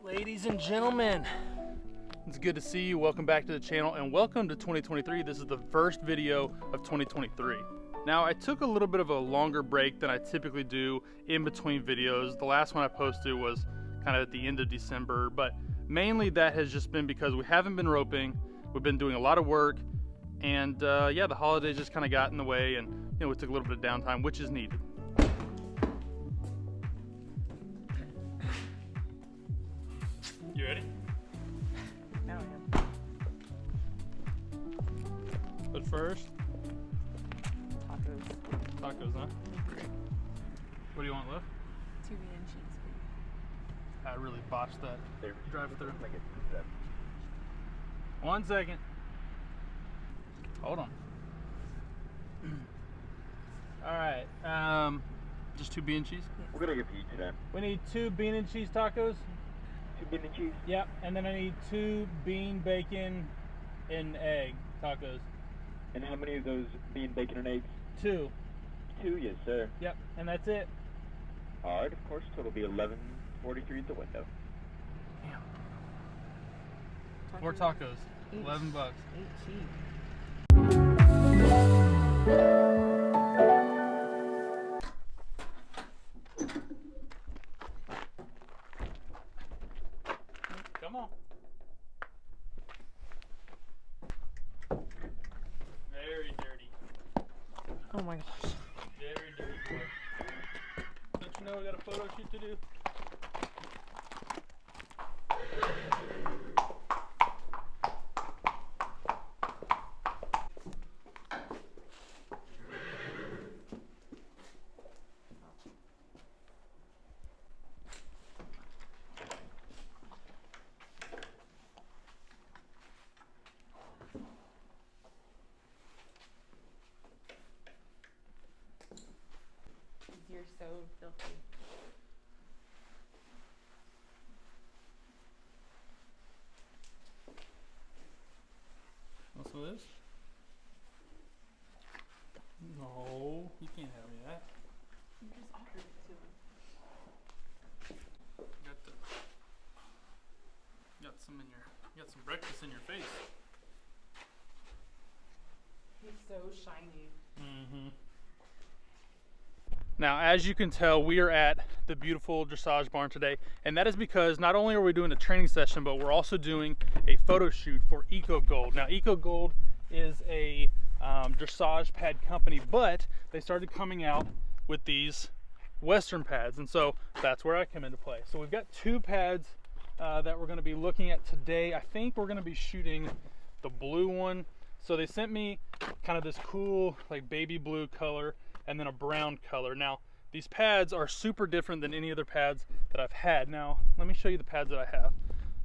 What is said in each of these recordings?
Ladies and gentlemen, it's good to see you. Welcome back to the channel and welcome to 2023. This is the first video of 2023. Now, I took a little bit of a longer break than I typically do in between videos. The last one I posted was kind of at the end of December, but mainly that has just been because we haven't been roping. We've been doing a lot of work, and yeah, the holidays just kind of got in the way, and we took a little bit of downtime, which is needed. You ready? Now I am. But first, Tacos. tacos, huh? What do you want left? 2 and cheese, please. I really botched that. There. Drive through. Like it. 1 second. Hold on. All right. Just 2 bean and cheese. We're gonna get each today. We need 2 bean and cheese tacos. 2 bean and cheese. Yep. And then I need 2 bean, bacon, and egg tacos. And how many of those bean, bacon, and eggs? 2. 2, yes, sir. Yep. And that's it. All right, of course. Total will be $11.43 at the window. Damn. 4 tacos. $11. 8 cheese. Come on. Very dirty. Oh my gosh. Very dirty boy. Don't you know I got a photo shoot to do? You're so filthy. Want some of this? No, you can't have any of that. You just offered it to him. Got some breakfast in your face. He's so shiny. Mm-hmm. Now, as you can tell, we are at the beautiful dressage barn today, and that is because not only are we doing a training session, but we're also doing a photo shoot for Eco Gold. Now, Eco Gold is a dressage pad company, but they started coming out with these Western pads, and so that's where I come into play. So we've got 2 pads that we're going to be looking at today. I think we're going to be shooting the blue one. So they sent me kind of this cool like baby blue color and then a brown color. Now, these pads are super different than any other pads that I've had. Now, let me show you the pads that I have.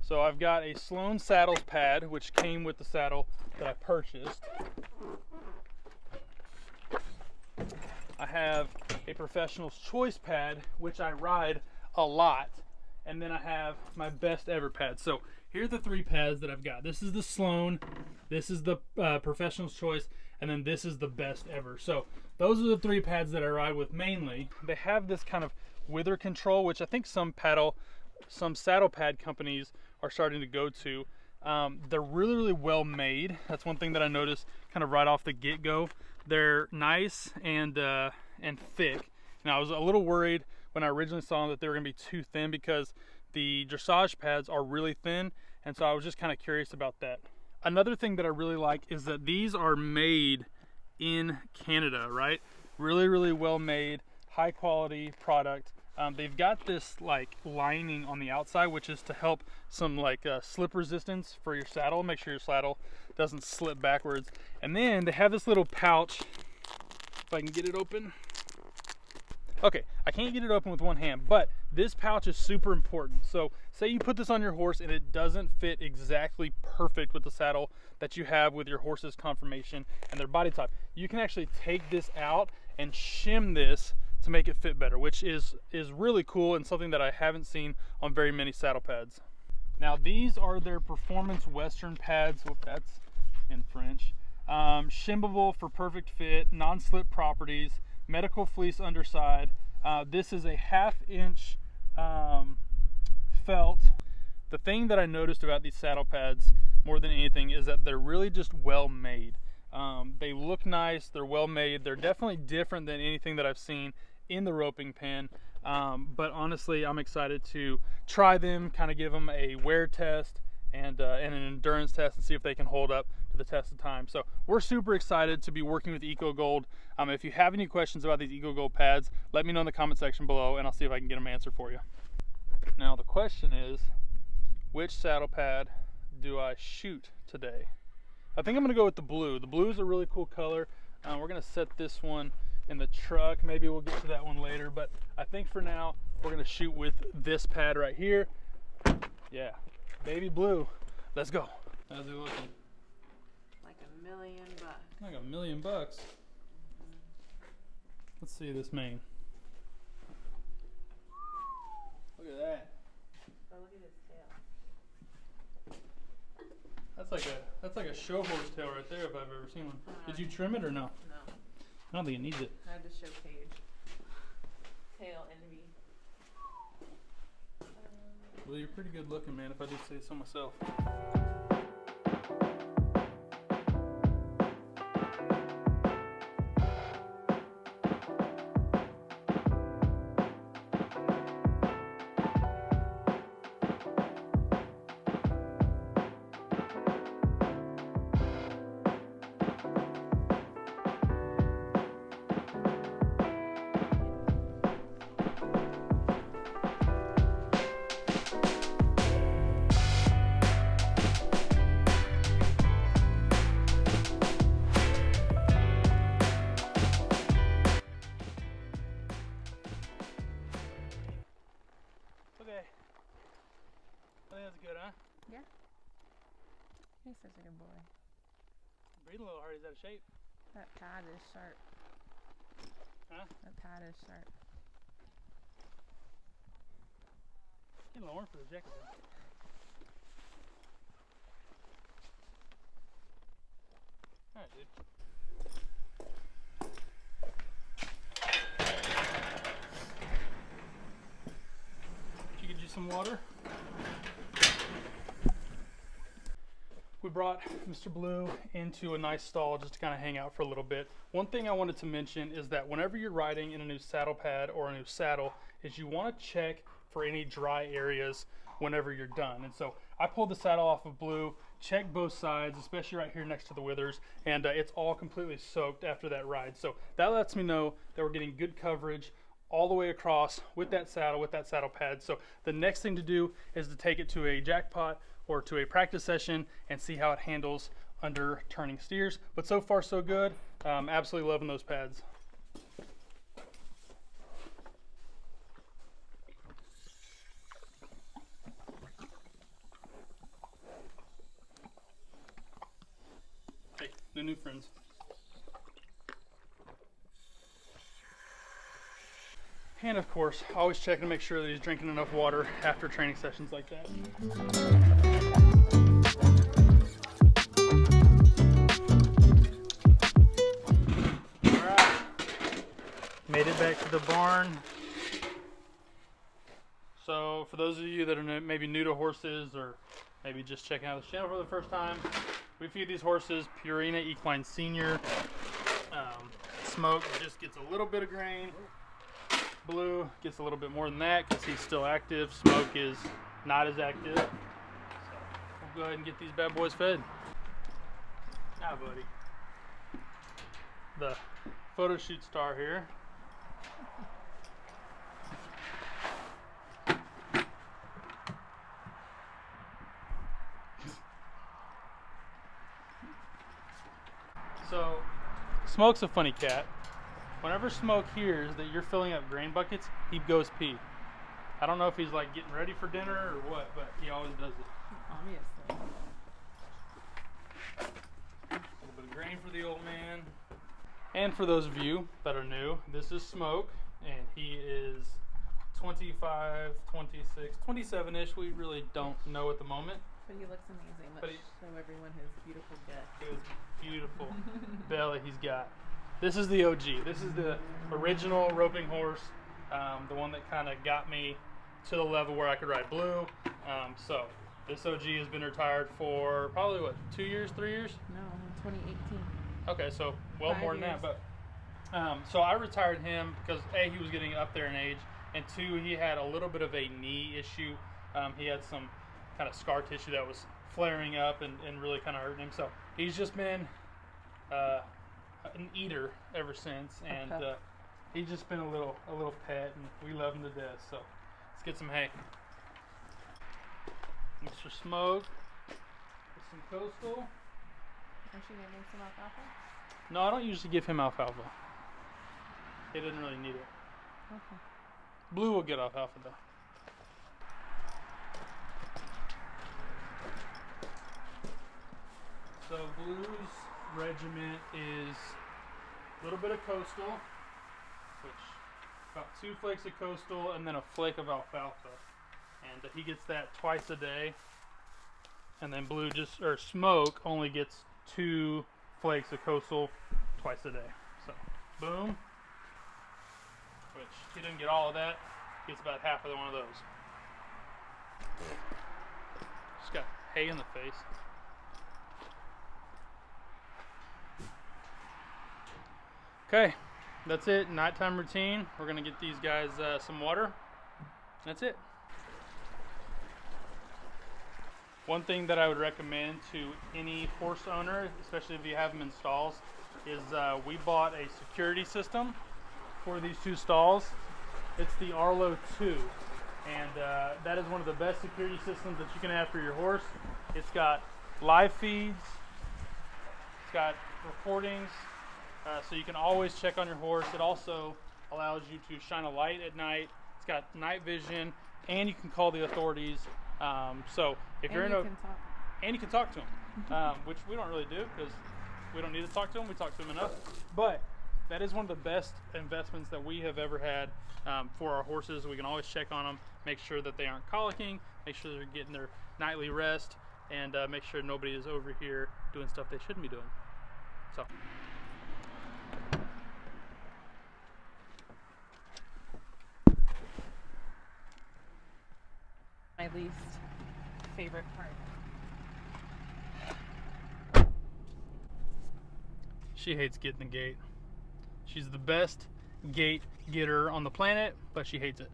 So I've got a Sloan Saddles pad, which came with the saddle that I purchased. I have a Professional's Choice pad, which I ride a lot. And then I have my best ever pad. So here are the 3 pads that I've got. This is the Sloan, this is the Professional's Choice, and then this is the best ever. So those are the 3 pads that I ride with mainly. They have this kind of wither control, which I think some saddle pad companies are starting to go to. They're really, really well made. That's one thing that I noticed kind of right off the get-go. They're nice and thick. Now, I was a little worried when I originally saw them that they were going to be too thin because the dressage pads are really thin, and so I was just kind of curious about that. Another thing that I really like is that these are made in Canada, right? Really, really well made, high quality product. They've got this like lining on the outside, which is to help some like slip resistance for your saddle. Make sure your saddle doesn't slip backwards. And then they have this little pouch, if I can get it open. Okay, I can't get it open with one hand, but this pouch is super important. So say you put this on your horse and it doesn't fit exactly perfect with the saddle that you have with your horse's conformation and their body type. You can actually take this out and shim this to make it fit better, which is really cool and something that I haven't seen on very many saddle pads. Now, these are their Performance Western pads. Whoop, that's in French. Shimmable for perfect fit, non-slip properties, medical fleece underside. This is a 1/2 inch felt the thing that I noticed about these saddle pads more than anything is that they're really just well made. They look nice, they're well made, they're definitely different than anything that I've seen in the roping pen. But honestly, I'm excited to try them, kind of give them a wear test and an endurance test and see if they can hold up to the test of time. So we're super excited to be working with EcoGold. If you have any questions about these EcoGold pads, let me know in the comment section below and I'll see if I can get them answered for you. Now the question is, which saddle pad do I shoot today? I think I'm gonna go with the blue. The blue is a really cool color. We're gonna set this one in the truck. Maybe we'll get to that one later, but I think for now we're gonna shoot with this pad right here. Yeah, baby blue. Let's go. How's it looking? Like $1 million. Like $1 million. Let's see this mane. Look at that. Oh, look at his tail. That's like a show horse tail right there if I've ever seen one. Did you trim it or no? No. I don't think it needs it. I had to show Paige. Tail envy. Well, you're pretty good looking, man, if I do say so myself. Okay. I think that's good, huh? Yeah. He's such a good boy. Breathing a little hard. He's out of shape. That pad is sharp. Huh? That pad is sharp. Getting a little warm for the jacket, though. Alright, dude. Did you get you some water? We brought Mr. Blue into a nice stall just to kind of hang out for a little bit. One thing I wanted to mention is that whenever you're riding in a new saddle pad or a new saddle is you want to check for any dry areas whenever you're done. And so I pulled the saddle off of Blue, checked both sides, especially right here next to the withers, and it's all completely soaked after that ride. So that lets me know that we're getting good coverage all the way across with that saddle pad. So the next thing to do is to take it to a jackpot or to a practice session and see how it handles under turning steers. But so far so good. Absolutely loving those pads. Hey, the new friends. And of course, always checking to make sure that he's drinking enough water after training sessions like that. All right, made it back to the barn. So for those of you that are maybe new to horses or maybe just checking out this channel for the first time, we feed these horses Purina Equine Senior. Smoke just gets a little bit of grain. Blue gets a little bit more than that because he's still active. Smoke is not as active. So we'll go ahead and get these bad boys fed. Ah, buddy. The Photoshoot star here. So, Smoke's a funny cat. Whenever Smoke hears that you're filling up grain buckets, he goes pee. I don't know if he's like getting ready for dinner or what, but he always does it. Obviously. A little bit of grain for the old man. And for those of you that are new, this is Smoke, and he is 25, 26, 27-ish. We really don't know at the moment. But he looks amazing. Let's show everyone his beautiful gut. His beautiful belly he's got. This is the OG. This is the original roping horse, the one that kind of got me to the level where I could ride Blue. So this OG has been retired for probably what, 2 years, 3 years? No, 2018. Okay, so well 5 more than years. that. But so I retired him because A, he was getting up there in age, and 2, he had a little bit of a knee issue. He had some kind of scar tissue that was flaring up and really kind of hurting him. So he's just been an eater ever since, and he's just been a little pet, and we love him to death. So let's get some hay. Mr. Smoke with some Coastal. Aren't you gonna make some alfalfa? No, I don't usually give him alfalfa. He doesn't really need it. Okay. Blue will get alfalfa though. So Blue's regiment is a little bit of Coastal, which about 2 flakes of Coastal and then a flake of alfalfa, and he gets that twice a day. And then Blue Smoke only gets 2 flakes of Coastal twice a day. So boom, which he didn't get all of that. He gets about half of one of those. Just got hay in the face. Okay, that's it. Nighttime routine. We're gonna get these guys some water. That's it. One thing that I would recommend to any horse owner, especially if you have them in stalls, is we bought a security system for these 2 stalls. It's the Arlo 2, and that is one of the best security systems that you can have for your horse. It's got live feeds, it's got recordings, so you can always check on your horse. It also allows you to shine a light at night. It's got night vision, and you can call the authorities. So if you're in a, and you can talk to them, which we don't really do because we don't need to talk to them. We talk to them enough. But that is one of the best investments that we have ever had for our horses. We can always check on them, make sure that they aren't colicking, make sure they're getting their nightly rest, and make sure nobody is over here doing stuff they shouldn't be doing. So. My least favorite part. She hates getting the gate. She's the best gate getter on the planet, but she hates it.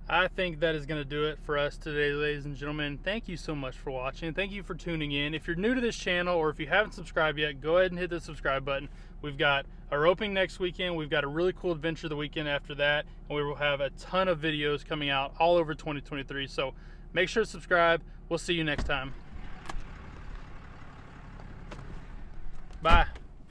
I think that is going to do it for us today, ladies and gentlemen. Thank you so much for watching. Thank you for tuning in. If you're new to this channel or if you haven't subscribed yet, go ahead and hit the subscribe button. We've got a roping next weekend. We've got a really cool adventure the weekend after that. And we will have a ton of videos coming out all over 2023. So make sure to subscribe. We'll see you next time. Bye.